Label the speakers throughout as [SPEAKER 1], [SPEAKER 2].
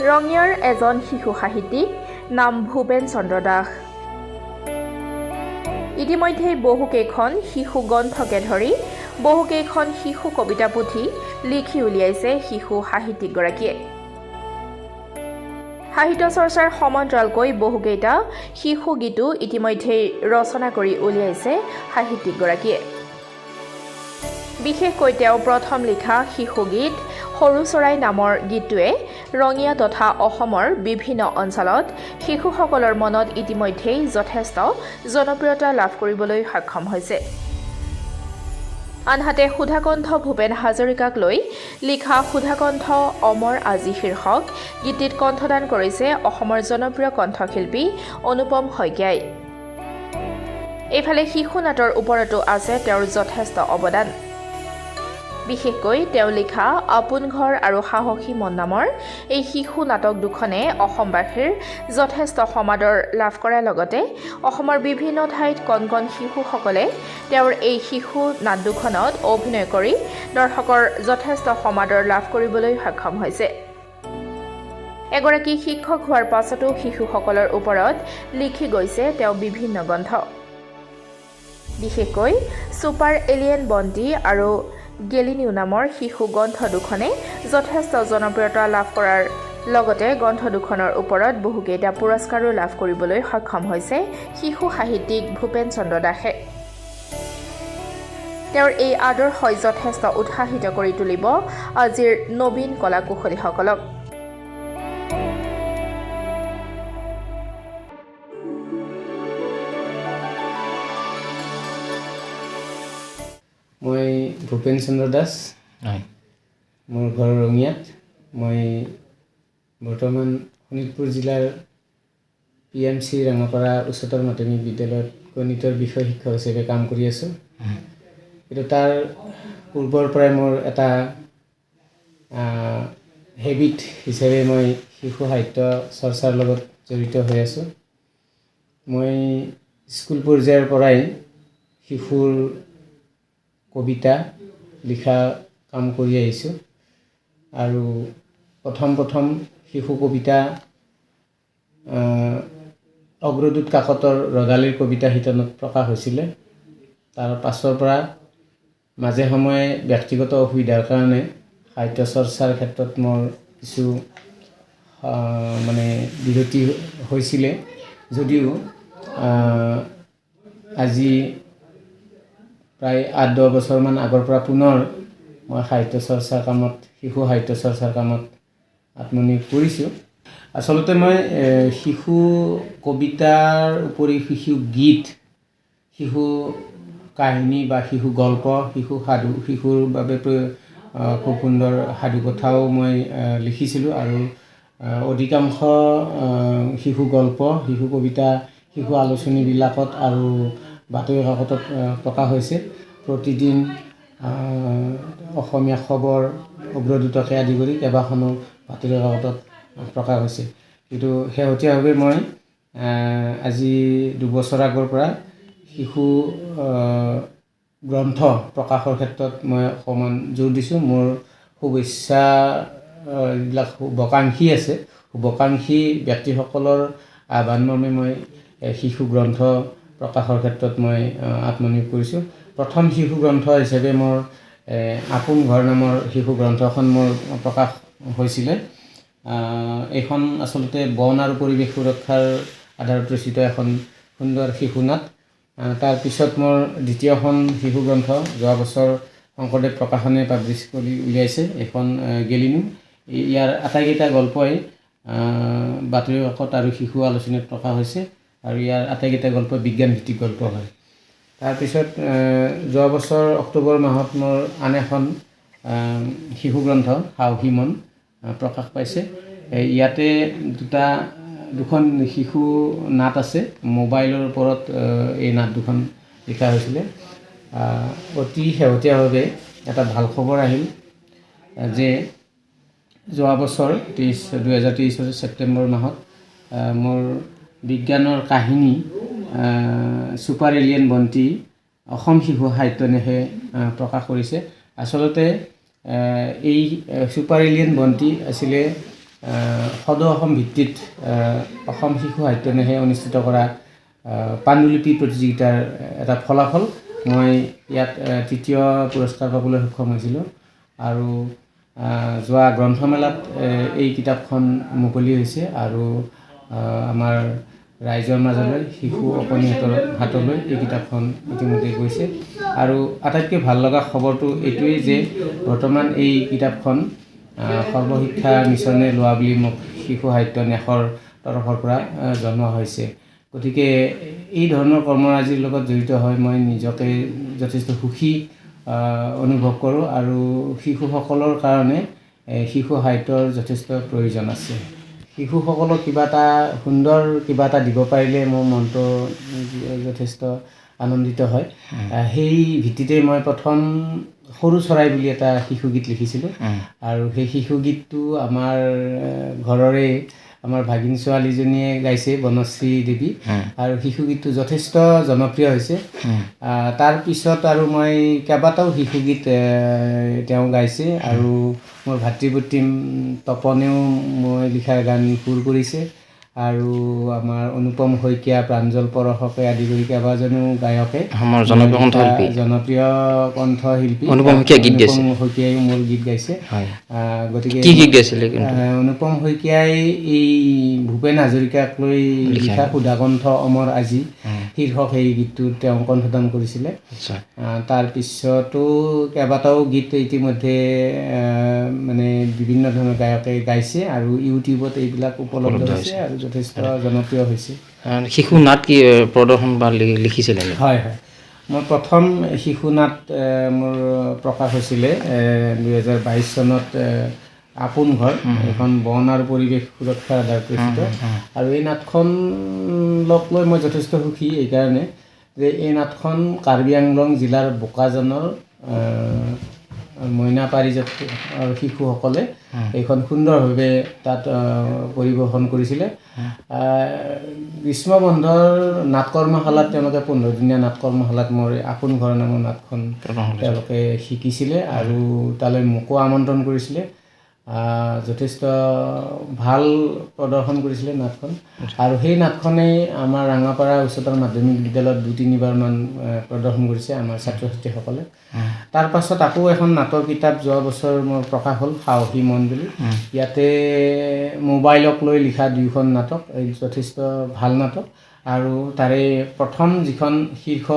[SPEAKER 1] ৰঙিয়াৰ এজন শিশু সাহিত্যিক নাম ভূপেন চন্দ্ৰ দাস। ইতিমধ্যে বহুকেইখন শিশু গ্ৰন্থকে ধৰি বহুকেইখন শিশু কবিতা পুথি লিখি উলিয়াইছে শিশু সাহিত্যিকগৰাকীয়ে। সাহিত্য চৰ্চাৰ সমান্তৰালকৈ বহুকেইটা শিশু গীতো ইতিমধ্যে ৰচনা কৰি উলিয়াইছে সাহিত্যিকগৰাকীয়ে। বিশেষকৈ তেওঁ প্ৰথম লিখা শিশু গীত সৰু চৰাই নামৰ গীতটোৱে ৰঙিয়া তথা অসমৰ বিভিন্ন অঞ্চলত শিশুসকলৰ মনত ইতিমধ্যেই যথেষ্ট জনপ্ৰিয়তা লাভ কৰিবলৈ সক্ষম হৈছে। আনহাতে সুধাকণ্ঠ ভূপেন হাজৰিকাক লৈ লিখা সুধাকণ্ঠ অমৰ আজি শীৰ্ষক গীতটিত কণ্ঠদান কৰিছে অসমৰ জনপ্ৰিয় কণ্ঠশিল্পী অনুপম শইকীয়াই। এইফালে শিশু নাটৰ ওপৰতো আছে তেওঁৰ যথেষ্ট অৱদান। বিশেষকৈ তেওঁ লিখা আপোন ঘৰ আৰু সাহসী মন নামৰ এই শিশু নাটক দুখনে অসমবাসীৰ যথেষ্ট সমাদৰ লাভ কৰাৰ লগতে অসমৰ বিভিন্ন ঠাইত কণ কণ শিশুসকলে তেওঁৰ এই শিশু নাট দুখনত অভিনয় কৰি দৰ্শকৰ যথেষ্ট সমাদৰ লাভ কৰিবলৈ সক্ষম হৈছে। এগৰাকী শিক্ষক হোৱাৰ পাছতো শিশুসকলৰ ওপৰত লিখি গৈছে তেওঁ বিভিন্ন গ্ৰন্থ। বিশেষকৈ ছুপাৰ এলিয়েন বন্তি আৰু গেলিনিউ নামৰ শিশু গ্ৰন্থ দুখনে যথেষ্ট জনপ্ৰিয়তা লাভ কৰাৰ লগতে গ্ৰন্থ দুখনৰ ওপৰত বহুকেইটা পুৰস্কাৰো লাভ কৰিবলৈ সক্ষম হৈছে শিশু সাহিত্যিক ভূপেন চন্দ্ৰ দাসে। তেওঁৰ এই আদৰ্শই যথেষ্ট উৎসাহিত কৰি তুলিব আজিৰ নবীন কলা কুশলীসকলক।
[SPEAKER 2] মই ভূপেন চন্দ্ৰ দাস, মোৰ ঘৰ ৰঙিয়াত। মই বৰ্তমান শোণিতপুৰ জিলাৰ PMC ৰঙাপাৰা উচ্চতৰ মাধ্যমিক বিদ্যালয়ত গণিতৰ বিষয় শিক্ষক হিচাপে কাম কৰি আছোঁ। কিন্তু তাৰ পূৰ্বৰ পৰাই মোৰ এটা হেবিট হিচাপে মই শিশু সাহিত্য চৰ্চাৰ লগত জড়িত হৈ আছোঁ। মই স্কুল পৰ্যায়ৰ পৰাই শিশুৰ কবিতা লিখা কাম কৰি আহিছোঁ আৰু প্ৰথম শিশু কবিতা অগ্ৰদূত কাকতৰ ৰদালিৰ কবিতা শিতানত প্ৰকাশ হৈছিলে। তাৰ পাছৰ পৰা মাজে সময়ে ব্যক্তিগত অসুবিধাৰ কাৰণে সাহিত্য চৰ্চাৰ ক্ষেত্ৰত মোৰ কিছু বিৰতি হৈছিলে, যদিও আজি প্ৰায় 8-10 বছৰমান আগৰ পৰা পুনৰ মই সাহিত্য চৰ্চাৰ কামত শিশু সাহিত্য চৰ্চাৰ কামত আত্মনিয়োগ কৰিছোঁ। আচলতে মই শিশু কবিতাৰ উপৰি শিশু গীত, শিশু কাহিনী বা শিশু গল্প, শিশু সাধু, শিশুৰ বাবে খুব সুন্দৰ সাধু কথাও মই লিখিছিলোঁ আৰু অধিকাংশ শিশু গল্প, শিশু কবিতা, শিশু আলোচনীবিলাকত আৰু বাতৰি কাকতত প্ৰকাশ হৈছে। প্ৰতিদিন অসমীয়া খবৰ, অগ্ৰদূতকে আদি কৰি কেইবাখনো বাতৰি কাকতত প্ৰকাশ হৈছে। কিন্তু শেহতীয়াভাৱে মই আজি 2 বছৰ আগৰ পৰা শিশু গ্ৰন্থ প্ৰকাশৰ ক্ষেত্ৰত মই অকণমান জোৰ দিছোঁ। মোৰ শুভেচ্ছা যিবিলাক শুভাকাংক্ষী আছে, শুভাকাংক্ষী ব্যক্তিসকলৰ আহ্বান মৰ্মে মই শিশু গ্ৰন্থ প্ৰকাশৰ ক্ষেত্ৰত মই আত্মনিয়োগ কৰিছোঁ। প্ৰথম শিশু গ্ৰন্থ হিচাপে মোৰ আপোন ঘৰ নামৰ শিশু গ্ৰন্থখন মোৰ প্ৰকাশ হৈছিলে। এইখন আচলতে বন আৰু পৰিৱেশ সুৰক্ষাৰ আধাৰত ৰচিত এখন সুন্দৰ শিশু নাট। তাৰপিছত মোৰ দ্বিতীয়খন শিশু গ্ৰন্থ যোৱা বছৰ শংকৰদেৱ প্ৰকাশনে পাব্লিছ কৰি উলিয়াইছে, এইখন গেলিনিউ। ইয়াৰ আটাইকেইটা গল্পই বাতৰি কাকত আৰু শিশু আলোচনীত প্ৰকাশ হৈছে আৰু ইয়াৰ আটাইকেইটা গল্প বিজ্ঞানভিত্তিক গল্প হয়। তাৰপিছত যোৱা বছৰ অক্টোবৰ মাহত মোৰ আন এখন শিশু গ্ৰন্থ সাহসী মন প্ৰকাশ পাইছে। ইয়াতে দুখন শিশু নাট আছে। মোবাইলৰ ওপৰত এই নাট দুখন লিখা হৈছিলে। অতি শেহতীয়াভাৱে এটা ভাল খবৰ আহিল যে যোৱা বছৰ 2023 ছেপ্টেম্বৰ মাহত মোৰ বিজ্ঞানৰ কাহিনী ছুপাৰ এলিয়েন বন্তি অসম শিশু সাহিত্য নিকেতনে প্ৰকাশ কৰিছে। আচলতে এই ছুপাৰ এলিয়েন বন্তি আছিলে সদৌ অসম ভিত্তিত অসম শিশু সাহিত্য নিয়াসে অনুষ্ঠিত কৰা পাণ্ডুলিপি প্ৰতিযোগিতাৰ এটা ফলাফল মই ইয়াত তৃতীয় পুৰস্কাৰ পাবলৈ সক্ষম হৈছিলোঁ আৰু যোৱা গ্ৰন্থমেলাত এই কিতাপখন মুকলি হৈছে আৰু আমাৰ ৰাইজৰ মাজলৈ শিশু অকণিহঁতৰ হাতলৈ এই কিতাপখন ইতিমধ্যে গৈছে আৰু আটাইতকৈ ভাল লগা খবৰটো এইটোৱেই যে বৰ্তমান এই কিতাপখন সৰ্বশিক্ষা মিছনে লোৱা বুলি মোক শিশু সাহিত্য ন্যাসৰ তৰফৰ পৰা জনোৱা হৈছে। গতিকে এই ধৰণৰ কৰ্মৰাজিৰ লগত জড়িত হৈ মই নিজকে যথেষ্ট সুখী অনুভৱ কৰোঁ আৰু শিশুসকলৰ কাৰণে শিশু সাহিত্যৰ যথেষ্ট প্ৰয়োজন আছে। শিশুসকলক কিবা এটা সুন্দৰ কিবা এটা দিব পাৰিলে মোৰ মনটো যথেষ্ট আনন্দিত হয়। সেই ভিত্তিতে মই প্ৰথম সৰু চৰাই বুলি এটা শিশুগীত লিখিছিলোঁ আৰু সেই শিশুগীতটো আমাৰ ঘৰৰে আমাৰ ভাগিন ছোৱালীজনীয়ে গাইছে, বনশ্ৰী দেৱী, আৰু শিশুগীতটো যথেষ্ট জনপ্ৰিয় হৈছে। তাৰপিছত আৰু মই কেইবাটাও শিশুগীত তেওঁ গাইছে আৰু মোৰ ভাতৃবৃত্তিম তপনেও মই লিখা গান সুৰ কৰিছে আৰু আমাৰ অনুপম শইকীয়া, প্ৰাঞ্জল পৰশকে আদি কৰি কেইবাজনো গায়কে জনপ্ৰিয় কণ্ঠশিল্পী অনুপম শইকীয়াইও মোৰ গীত গাইছে। গতিকে অনুপম শইকীয়াই এই ভূপেন হাজৰিকাক লৈ লিখা সুধাকণ্ঠ অমৰ আজি শীৰ্ষক সেই গীতটোত তেওঁ কণ্ঠদান কৰিছিলে। তাৰপিছতো কেইবাটাও গীত ইতিমধ্যে মানে বিভিন্ন ধৰণৰ গায়কে গাইছে আৰু ইউটিউবত এইবিলাক উপলব্ধ হৈছে আৰু যথেষ্ট জনপ্ৰিয় হৈছে।
[SPEAKER 3] শিশু নাট কি প্ৰদৰ্শন বা লিখিছিলে?
[SPEAKER 2] হয় হয়, মই প্ৰথম শিশু নাট মোৰ প্ৰকাশ হৈছিলে 2022 চনত আপোন ঘৰ, এখন বন আৰু পৰিৱেশ সুৰক্ষাৰ আধাৰত ৰচিত। আৰু এই নাটখন লগ লৈ মই যথেষ্ট সুখী এইকাৰণে যে এই নাটখন কাৰ্বি আংলং জিলাৰ বোকাজানৰ মইনা পাৰিজাত শিশুসকলে এইখন সুন্দৰভাৱে তাত পৰিৱেশন কৰিছিলে। গ্ৰীষ্ম বন্ধৰ নাট কৰ্মশালাত তেওঁলোকে 15 দিনীয়া নাট কৰ্মশালাত মোৰ আপোন ঘৰ নামৰ নাটখন তেওঁলোকে শিকিছিলে আৰু তালৈ মোকো আমন্ত্ৰণ কৰিছিলে। যথেষ্ট ভাল প্ৰদৰ্শন কৰিছিলে নাটখন আৰু সেই নাটখনেই আমাৰ ৰাঙাপাৰা উচ্চতৰ মাধ্যমিক বিদ্যালয়ত 2-3বাৰমান প্ৰদৰ্শন কৰিছে আমাৰ ছাত্ৰ ছাত্ৰীসকলে। তাৰ পাছত আকৌ এখন নাটৰ কিতাপ যোৱা বছৰ মোৰ প্ৰকাশ হ'ল, সাহসী মন বুলি। ইয়াতে মোবাইলক লৈ লিখা 2খন নাটক, এই যথেষ্ট ভাল নাটক আৰু তাৰে প্ৰথম যিখন শীৰ্ষ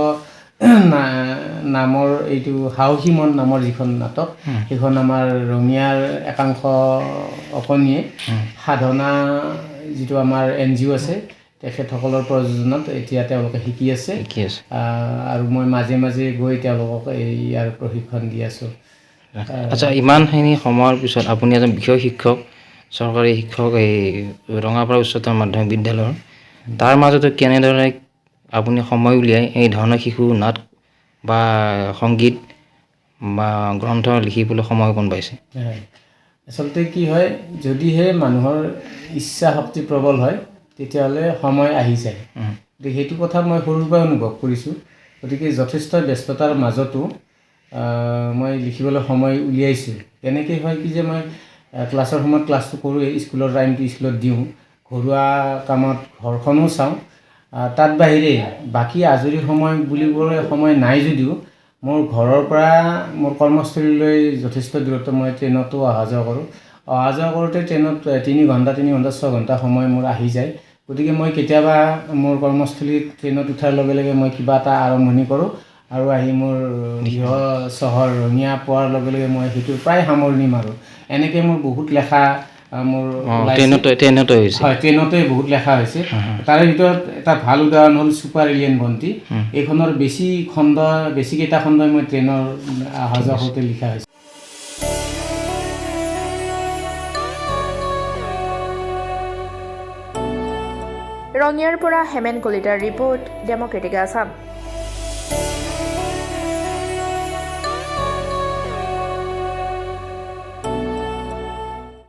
[SPEAKER 2] নামৰ এইটো সাহসী মন নামৰ যিখন নাটক, সেইখন আমাৰ ৰঙিয়াৰ একাংশ অকণিয়ে সাধনা যিটো আমাৰ NGO আছে তেখেতসকলৰ প্ৰযোজনাত এতিয়া তেওঁলোকে শিকি আছে আৰু মই মাজে মাজে গৈ তেওঁলোকক ইয়াৰ প্ৰশিক্ষণ দি আছোঁ।
[SPEAKER 3] আচ্ছা, ইমানখিনি সময়ৰ পিছত আপুনি এজন বিষয় শিক্ষক, চৰকাৰী শিক্ষক এই ৰঙাপাৰা উচ্চতৰ মাধ্যমিক বিদ্যালয়ৰ, তাৰ মাজতে কেনেদৰে আপুনি সময় উলিয়াই এই ধৰণৰ শিশু নাট বা সংগীত বা গ্ৰন্থ লিখিবলৈ সময় কোন পাইছে?
[SPEAKER 2] আচলতে কি হয়, যদিহে মানুহৰ ইচ্ছা শক্তি প্ৰবল হয় তেতিয়াহ'লে সময় আহি যায়। গতিকে সেইটো কথা মই সৰুৰ পৰা অনুভৱ কৰিছোঁ। গতিকে যথেষ্ট ব্যস্ততাৰ মাজতো মই লিখিবলৈ সময় উলিয়াইছোঁ। এনেকৈ হয় কি যে মই ক্লাছৰ সময়ত ক্লাছটো কৰোঁৱেই, স্কুলৰ টাইমটো স্কুলত দিওঁ, ঘৰুৱা কামত ঘৰখনো চাওঁ, তাত বাহিৰে বাকী আজৰি সময় বুলিবলৈ সময় নাই যদিও মোৰ ঘৰৰ পৰা মোৰ কৰ্মস্থলীলৈ যথেষ্ট দূৰত্ব, মই ট্ৰেইনতো অহা যোৱা কৰোঁ। অহা যোৱা কৰোঁতে ট্ৰেইনত 3 ঘণ্টা 6 ঘণ্টা সময় মোৰ আহি যায়। গতিকে মই কেতিয়াবা মোৰ কৰ্মস্থলীত ট্ৰেইনত উঠাৰ লগে লগে মই কিবা এটা আৰম্ভণি কৰোঁ আৰু আহি মোৰ গৃহ চহৰ ৰঙিয়া পোৱাৰ লগে লগে মই সেইটো প্ৰায় সামৰণি মাৰোঁ। এনেকৈ মোৰ বহুত লেখা মোৰ ট্ৰেইনতে বহুত লেখা হৈছে। তাৰে ভিতৰত এটা ভাল উদাহৰণ হ'ল ছুপাৰ এলিয়েন ভণ্টি। এইখনৰ বেছিকেইটা খণ্ডই মই ট্ৰেইনৰ অহা যোৱা কৰোঁতে লিখা হৈছে।
[SPEAKER 1] ৰঙিয়াৰ পৰা হেমেন কলিতাৰ ৰিপৰ্ট, ডেমক্ৰেটিক আছাম।